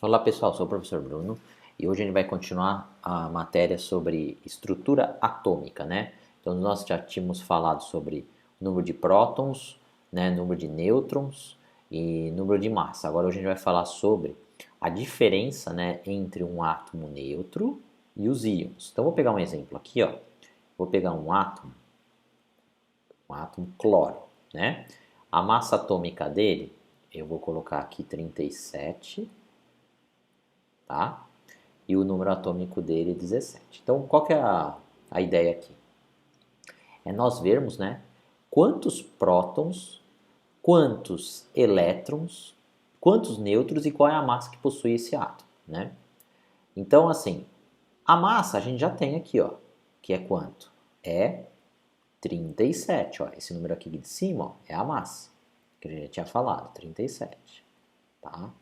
Olá pessoal, sou o professor Bruno e hoje a gente vai continuar a matéria sobre estrutura atômica, né? Então nós já tínhamos falado sobre número de prótons, né, número de nêutrons e número de massa. Agora hoje a gente vai falar sobre a diferença, né, entre um átomo neutro e os íons. Então vou pegar um exemplo aqui, ó. Vou pegar um átomo cloro, né? A massa atômica dele, eu vou colocar aqui 37, tá? E o número atômico dele é 17. Então, qual que é a ideia aqui? É nós vermos, né, quantos prótons, quantos elétrons, quantos nêutrons e qual é a massa que possui esse átomo, né? Então, assim, a massa a gente já tem aqui, ó, que é quanto? É 37, ó. Esse número aqui de cima, ó, é a massa, que a gente já tinha falado, 37, tá?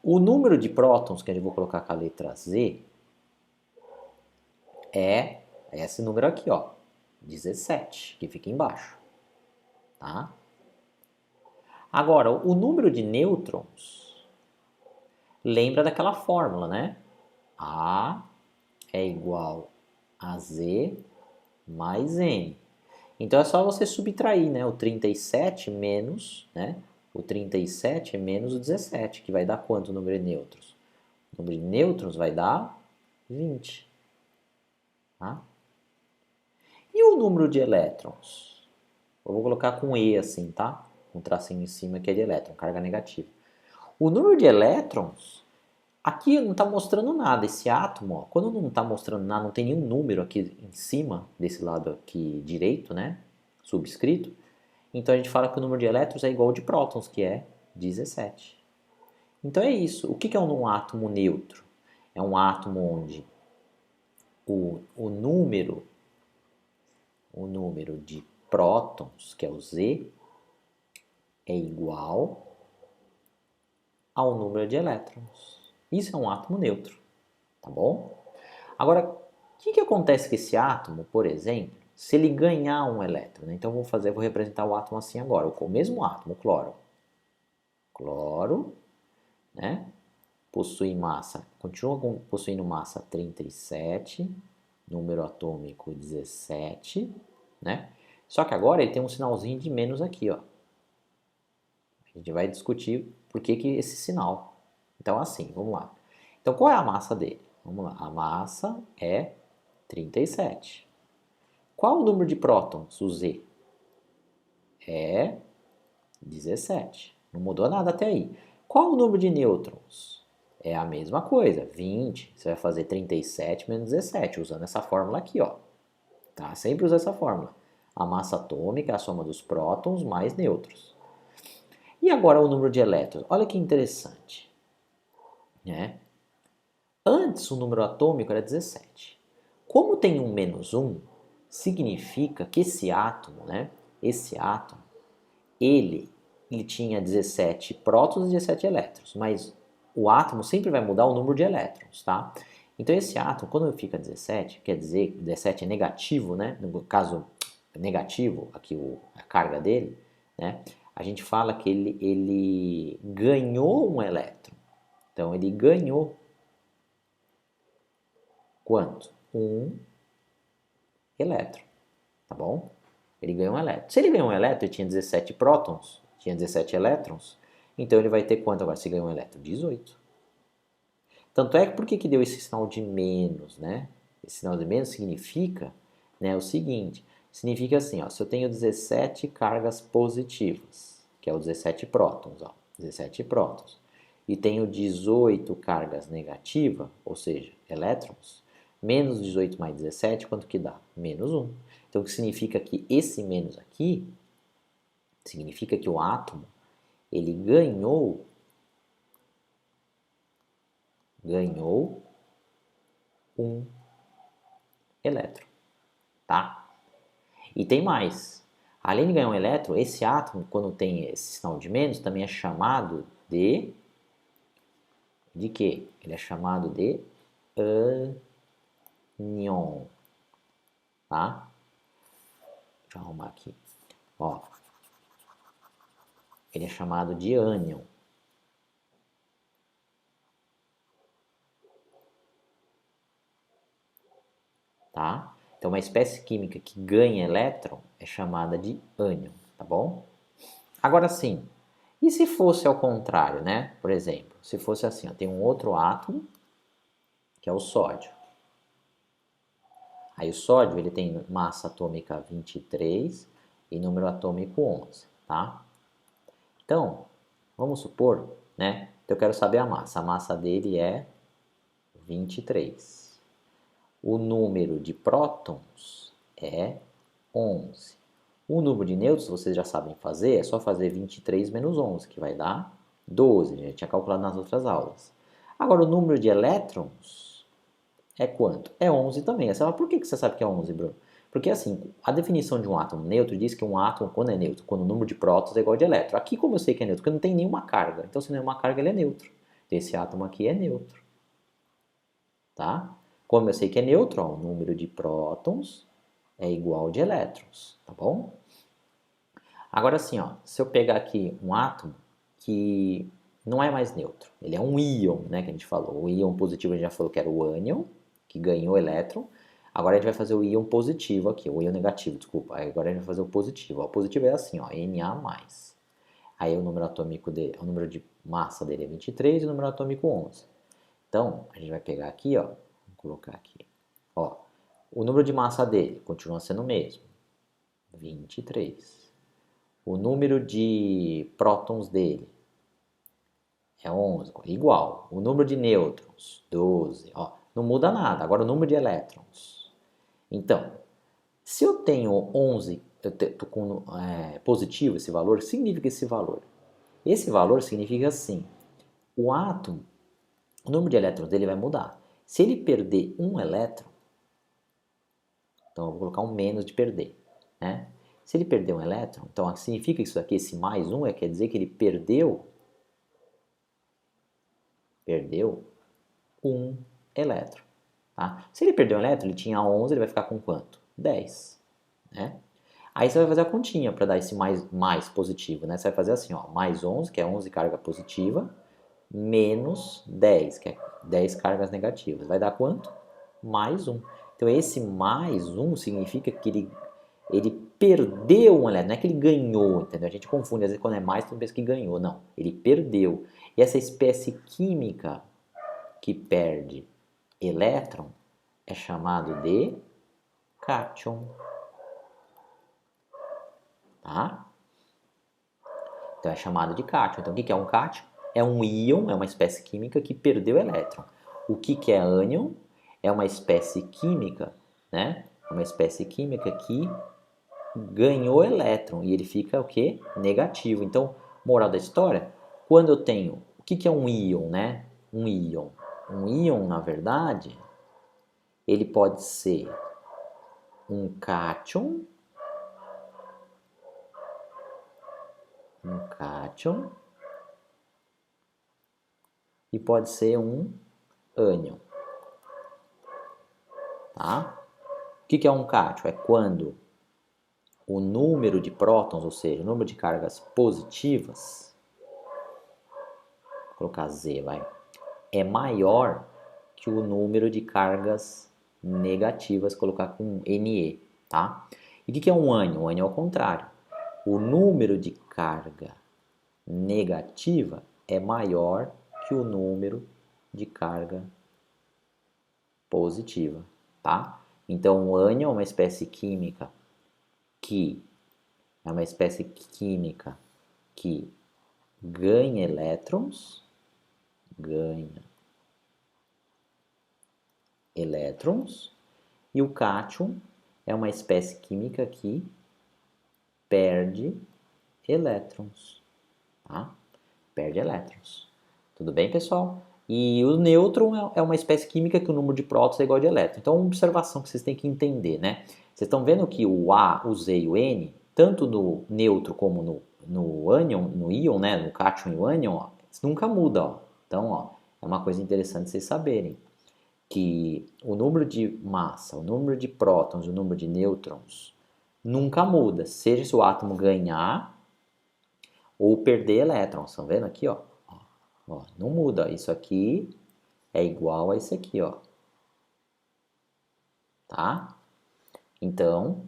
O número de prótons, que a gente vai colocar com a letra Z, é esse número aqui, ó, 17, que fica embaixo, tá? Agora, o número de nêutrons, lembra daquela fórmula, né? A é igual a Z mais N. Então é só você subtrair, né? O 37 menos, né? O 37 é menos o 17, que vai dar quanto o número de nêutrons? O número de nêutrons vai dar 20, tá? E o número de elétrons? Eu vou colocar com E assim, tá? Um tracinho em cima que é de elétron, carga negativa. O número de elétrons, aqui não está mostrando nada. Esse átomo, ó, quando não está mostrando nada, não tem nenhum número aqui em cima, desse lado aqui direito, né? Subscrito. Então a gente fala que o número de elétrons é igual ao de prótons, que é 17. Então é isso. O que é um átomo neutro? É um átomo onde o número de prótons, que é o Z, é igual ao número de elétrons. Isso é um átomo neutro, tá bom? Agora, o que acontece com esse átomo, por exemplo, se ele ganhar um elétron? Né? Então, vou representar o átomo assim agora, o mesmo átomo, o cloro. Cloro, né? Possui massa, continua possuindo massa 37, número atômico 17, né? Só que agora ele tem um sinalzinho de menos aqui, ó. A gente vai discutir por que esse sinal. Então, assim, vamos lá. Então, qual é a massa dele? Vamos lá. A massa é 37. Qual o número de prótons, o Z? É 17. Não mudou nada até aí. Qual o número de nêutrons? É a mesma coisa, 20. Você vai fazer 37 menos 17, usando essa fórmula aqui, ó. Tá? Sempre usa essa fórmula. A massa atômica é a soma dos prótons mais nêutrons. E agora o número de elétrons? Olha que interessante, né? Antes o número atômico era 17. Como tem um menos 1, significa que esse átomo, né? Esse átomo, ele tinha 17 prótons e 17 elétrons, mas o átomo sempre vai mudar o número de elétrons, tá? Então esse átomo, quando fica 17, quer dizer que 17 é negativo, né? No caso negativo, aqui a carga dele, né? A gente fala que ele ganhou um elétron. Então ele ganhou quanto? Um elétron, tá bom? Ele ganhou um elétron. Se ele ganhou um elétron, ele tinha 17 prótons, tinha 17 elétrons, então ele vai ter quanto agora se ganhou um elétron? 18. Tanto é que por que deu esse sinal de menos, né? Esse sinal de menos significa, né, o seguinte, significa assim, ó, se eu tenho 17 cargas positivas, que é o 17 prótons, ó, 17 prótons, e tenho 18 cargas negativas, ou seja, elétrons, menos 18 mais 17, quanto que dá? Menos 1. Então, o que significa que esse menos aqui, significa que o átomo, ele ganhou um elétron, tá? E tem mais. Além de ganhar um elétron, esse átomo, quando tem esse sinal de menos, também é chamado de quê? Ele é chamado de ânion, tá? Deixa eu arrumar aqui. Ó, ele é chamado de ânion. Então, uma espécie química que ganha elétron é chamada de ânion, tá bom? Agora sim, e se fosse ao contrário, né? Por exemplo, se fosse assim, ó, tem um outro átomo, que é o sódio. Aí o sódio ele tem massa atômica 23 e número atômico 11, tá? Então, vamos supor, né? Eu quero saber a massa. A massa dele é 23. O número de prótons é 11. O número de nêutrons, vocês já sabem fazer, é só fazer 23 menos 11, que vai dar 12. Já tinha calculado nas outras aulas. Agora, o número de elétrons é quanto? É 11 também. Você fala, por que você sabe que é 11, Bruno? Porque assim, a definição de um átomo neutro diz que um átomo, quando é neutro, quando o número de prótons é igual de elétron. Aqui, como eu sei que é neutro? Porque não tem nenhuma carga. Então, se não é uma carga, ele é neutro. Então, esse átomo aqui é neutro. Tá? Como eu sei que é neutro, ó, o número de prótons é igual de elétrons. Tá bom? Agora assim, ó, se eu pegar aqui um átomo que não é mais neutro, ele é um íon, né, que a gente falou. O íon positivo a gente já falou que era o ânion, que ganhou elétron. Agora a gente vai fazer o íon positivo aqui, o íon negativo, desculpa. Aí agora a gente vai fazer o positivo. O positivo é assim, ó, Na+. Aí o número atômico dele, o número de massa dele é 23 e o número atômico 11. Então, a gente vai pegar aqui, ó, vou colocar aqui, ó, o número de massa dele continua sendo o mesmo, 23. O número de prótons dele é 11, igual. O número de nêutrons, 12. Ó, não muda nada. Agora o número de elétrons. Então, se eu tenho 11, eu estou com positivo esse valor, significa esse valor. Esse valor significa assim, o átomo, o número de elétrons dele vai mudar. Se ele perder um elétron, então eu vou colocar um menos de perder, né? Se ele perder um elétron, então significa isso aqui, esse mais um, quer dizer que ele perdeu um elétron. Tá? Se ele perdeu um elétron, ele tinha 11, ele vai ficar com quanto? 10. Né? Aí você vai fazer a continha para dar esse mais positivo. Né? Você vai fazer assim, ó, mais 11, que é 11 carga positiva, menos 10, que é 10 cargas negativas. Vai dar quanto? Mais 1. Então esse mais 1 significa que ele perdeu um elétron, não é que ele ganhou, entendeu? A gente confunde, às vezes quando é mais, tu pensa que ganhou. Não, ele perdeu. E essa espécie química que perde elétron é chamado de cátion. Tá? Então é chamado de cátion. Então o que é um cátion? É um íon, é uma espécie química que perdeu elétron. O que é ânion? É uma espécie química, né? Uma espécie química que ganhou elétron e ele fica o que? Negativo. Então, moral da história, quando eu tenho, o que é um íon, né? Um íon. Um íon, na verdade, ele pode ser um cátion, e pode ser um ânion, tá? O que é um cátion? É quando o número de prótons, ou seja, o número de cargas positivas, vou colocar Z, vai, é maior que o número de cargas negativas, colocar com Ne, tá? E o que é um ânion? Um ânion é o contrário. O número de carga negativa é maior que o número de carga positiva, tá? Então, o ânion é uma espécie química que ganha elétrons, e o cátion é uma espécie química que perde elétrons, tá? Perde elétrons. Tudo bem, pessoal? E o nêutron é uma espécie química que o número de prótons é igual de elétrons. Então, uma observação que vocês têm que entender, né? Vocês estão vendo que o A, o Z e o N, tanto no neutro como no ânion, no íon, né? No cátion e o ânion, ó, nunca muda, ó. Então, ó, é uma coisa interessante vocês saberem que o número de massa, o número de prótons e o número de nêutrons nunca muda, seja se o átomo ganhar ou perder elétrons. Estão vendo aqui, ó? Ó, não muda. Isso aqui é igual a isso aqui, ó. Tá? Então,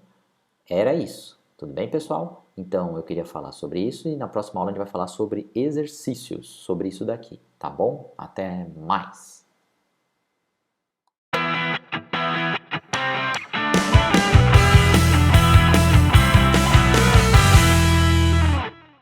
era isso. Tudo bem, pessoal? Então, eu queria falar sobre isso e na próxima aula a gente vai falar sobre exercícios, sobre isso daqui, tá bom? Até mais!